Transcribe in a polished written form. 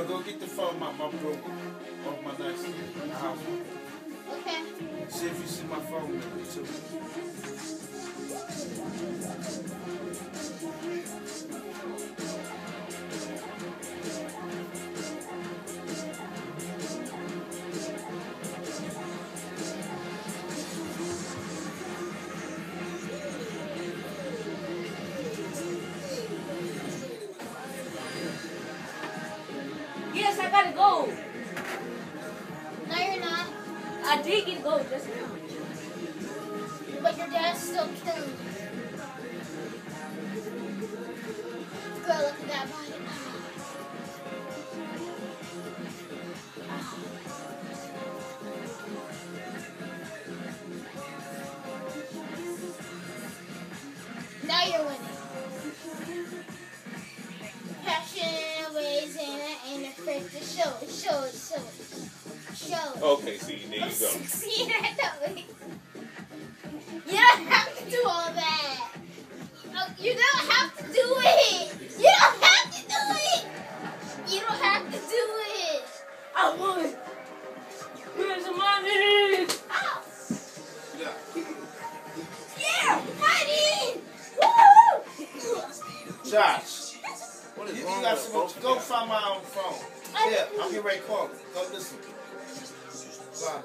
So go get the phone out my broke off my nightstand in the house. Okay. See if you see my phone number too. Yes, I gotta go. No, you're not. I did get gold just now. But your dad's still killing you. Girl, look at that body. Now you're winning. Passion, amazing, and afraid to show it, show it, show it. Show it. Okay, see, there you I'm go. 16 at that way. You don't have to do all that. Oh, you don't have to do it. You don't have to do it. You don't have to do it. I won. Here's the money. Ow. Yeah. Yeah, money. Woo! Josh, What is you wrong got with some, both of go y'all? find my own phone. Yeah, I'm getting ready to call. Go listen. Bye.